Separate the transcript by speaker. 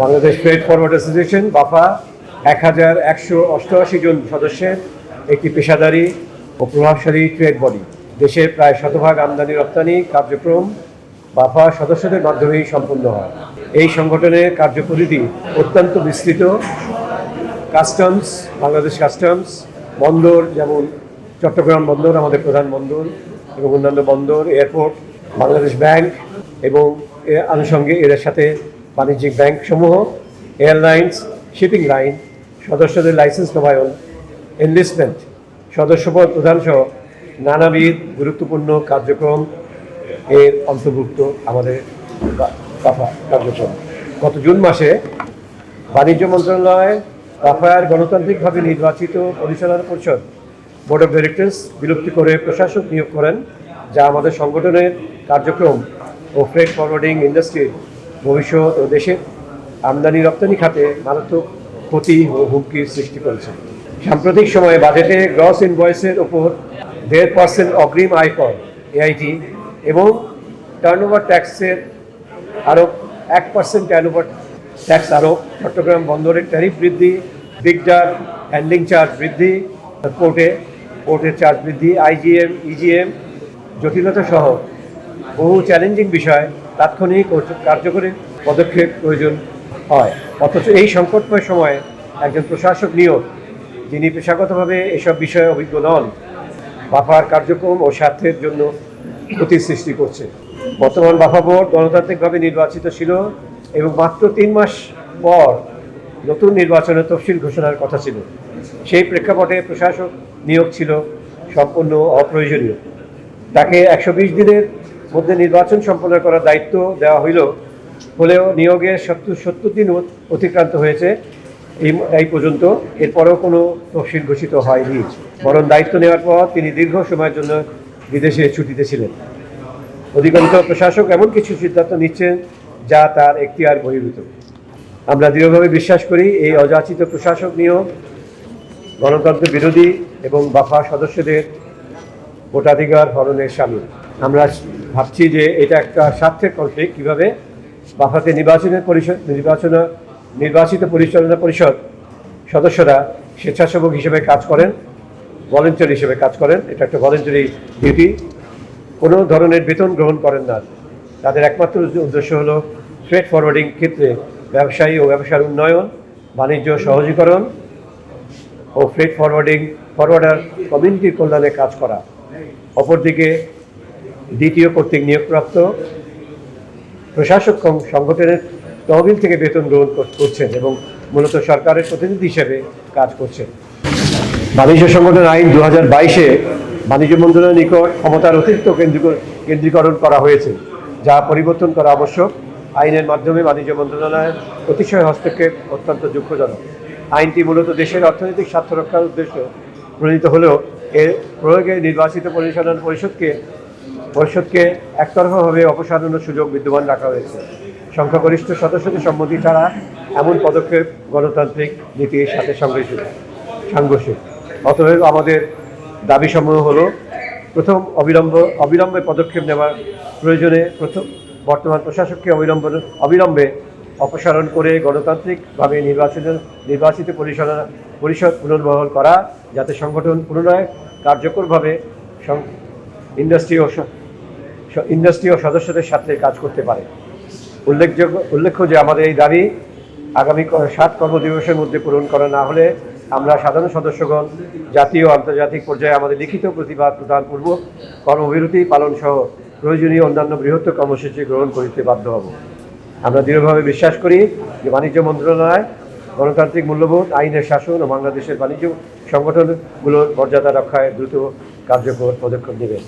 Speaker 1: Bangladesh freight forward association বাফা 1188 জন সদস্যের একটি পেশাদারী ও প্রভাবশালী ট্রেড বডি। দেশের প্রায় শতভাগ আমদানি রপ্তানি কার্যক্রম বাফা সদস্যদের মাধ্যমেই সম্পন্ন হয়। এই সংগঠনের কার্যপরিধি অত্যন্ত বিস্তৃত। কাস্টমস, বাংলাদেশ কাস্টমস, বন্দর যেমন চট্টগ্রাম বন্দর আমাদের প্রধান বন্দর এবং অন্যান্য বন্দর, এয়ারপোর্ট, বাংলাদেশ ব্যাংক এবং আনুষঙ্গে এর সাথে বাণিজ্যিক ব্যাংক সমূহ, এয়ারলাইন্স, শিপিং লাইন, সদস্যদের লাইসেন্স নবায়ন, এনলিস্টমেন্ট, সদস্যপদ প্রদান সহ নানাবিধ গুরুত্বপূর্ণ কার্যক্রম এর অন্তর্ভুক্ত আমাদের বাফা কার্যক্রম। গত জুন মাসে বাণিজ্য মন্ত্রণালয় বাফার গণতান্ত্রিকভাবে নির্বাচিত পরিচালনা পরিষদ বোর্ড অফ ডিরেক্টরস বিলুপ্তি করে প্রশাসক নিয়োগ করেন, যা আমাদের সংগঠনের কার্যক্রম ও ফ্রেট ফরওয়ার্ডিং ইন্ডাস্ট্রির ভবিষ্যৎ ও দেশের আমদানি রপ্তানি খাতে মারাত্মক ক্ষতি ও হুমকির সৃষ্টি করেছে। সাম্প্রতিক সময়ে বাজেটে গ্রস ইনভয়েসের ওপর 1.5% অগ্রিম আয়কর এআইটি এবং টার্নওভার ট্যাক্সের আরোপ 1% টার্নওভার ট্যাক্স আরোপ, চট্টগ্রাম বন্দরের ট্যারিফ বৃদ্ধি, বিগডার হ্যান্ডলিং চার্জ বৃদ্ধি, পোর্টের চার্জ বৃদ্ধি, আইজিএম, ইজিএম জটিলতা সহ বহু চ্যালেঞ্জিং বিষয় তাৎক্ষণিক ও কার্যকরী পদক্ষেপ প্রয়োজন হয়। অথচ এই সংকটময় সময়ে একজন প্রশাসক নিয়োগ, যিনি পেশাগতভাবে এসব বিষয়ে অভিজ্ঞ নন, বাফার কার্যক্রম ও স্বার্থের জন্য ক্ষতির সৃষ্টি করছে। বর্তমান বাফা বোর্ড গণতান্ত্রিকভাবে নির্বাচিত ছিল এবং মাত্র 3 মাস পর নতুন নির্বাচনের তফসিল ঘোষণার কথা ছিল। সেই প্রেক্ষাপটে প্রশাসক নিয়োগ ছিল সম্পূর্ণ অপ্রয়োজনীয়। তাকে 120 দিনের মধ্যে নির্বাচন সম্পন্ন করার দায়িত্ব দেওয়া হলেও নিয়োগের 70 দিন অতিক্রান্ত হয়েছে এই পর্যন্ত। এরপরেও কোনো তফসিল ঘোষিত হয়নি, বরং দায়িত্ব নেওয়ার পর তিনি দীর্ঘ সময়ের জন্য বিদেশে ছুটিতে ছিলেন। অধিকাংশ প্রশাসক এমন কিছু সিদ্ধান্ত নিচ্ছেন যা তার এখতিয়ার বহির্ভূত। আমরা দৃঢ়ভাবে বিশ্বাস করি এই অযাচিত প্রশাসক নিয়োগ গণতন্ত্র বিরোধী এবং বাফা সদস্যদের ভোটাধিকার হরণের শামিল। আমরা ভাবছি যে এটা একটা স্বার্থের কনফ্লিক্ট। কীভাবে বাফাতে নির্বাচিত পরিচালনা পরিষদ সদস্যরা স্বেচ্ছাসেবক হিসেবে কাজ করেন, ভলেন্টিয়ার হিসেবে কাজ করেন। এটা একটা ভলেন্টারি ডিউটি। কোনো ধরনের বেতন গ্রহণ করেন না। তাদের একমাত্র উদ্দেশ্য হলো ফ্রেট ফরওয়ার্ডিং ক্ষেত্রে ব্যবসায়ী ও ব্যবসার উন্নয়ন, বাণিজ্য সহজীকরণ ও ফ্রেট ফরওয়ার্ডার কমিউনিটির কল্যাণে কাজ করা। অপরদিকে দ্বিতীয় কর্তৃক নিয়োগপ্রাপ্ত প্রশাসক সংগঠনের তহবিল থেকে বেতন গ্রহণ করছেন এবং মূলত সরকারের প্রতিনিধি হিসেবে কাজ করছেন। বাণিজ্য সংগঠন আইন 2022-এ বাণিজ্য মন্ত্রণালয়ের নিকট ক্ষমতার অতিরিক্ত কেন্দ্রীকরণ করা হয়েছে, যা পরিবর্তন করা আবশ্যক। আইনের মাধ্যমে বাণিজ্য মন্ত্রণালয়ের অতিশয় হস্তক্ষেপ অত্যন্ত দুঃখজনক। আইনটি মূলত দেশের অর্থনৈতিক স্বার্থ রক্ষার উদ্দেশ্যে প্রণীত হলেও এর প্রয়োগে নির্বাচিত পরিচালনা পরিষদকে একতরফাভাবে অপসারণের সুযোগ বিদ্যমান রাখা হয়েছে। সংখ্যাগরিষ্ঠ সদস্যদের সম্মতি ছাড়া এমন পদক্ষেপ গণতান্ত্রিক নীতির সাথে সাংঘর্ষিক। অতএব আমাদের দাবিসমূহ হলো: প্রথম, অবিলম্বে পদক্ষেপ নেওয়ার প্রয়োজনে বর্তমান প্রশাসককে অবিলম্বে অপসারণ করে গণতান্ত্রিকভাবে নির্বাচিত পরিষদ পুনর্বহাল করা, যাতে সংগঠন পুনরায় কার্যকরভাবে ইন্ডাস্ট্রি ও সদস্যদের সাথে কাজ করতে পারে। উল্লেখ্য যে আমাদের এই দাবি আগামী 7 কর্মদিবসের মধ্যে পূরণ করা না হলে আমরা সাধারণ সদস্যগণ জাতীয় ও আন্তর্জাতিক পর্যায়ে আমাদের লিখিত প্রতিবাদ প্রদানপূর্বক কর্মবিরতি পালন সহ প্রয়োজনীয় অন্যান্য বৃহত্তর কর্মসূচি গ্রহণ করিতে বাধ্য হব। আমরা দৃঢ়ভাবে বিশ্বাস করি যে বাণিজ্য মন্ত্রণালয় গণতান্ত্রিক মূল্যবোধ, আইনের শাসন ও বাংলাদেশের বাণিজ্য সংগঠনগুলোর মর্যাদা রক্ষায় দ্রুত কার্যকর পদক্ষেপ নেবে।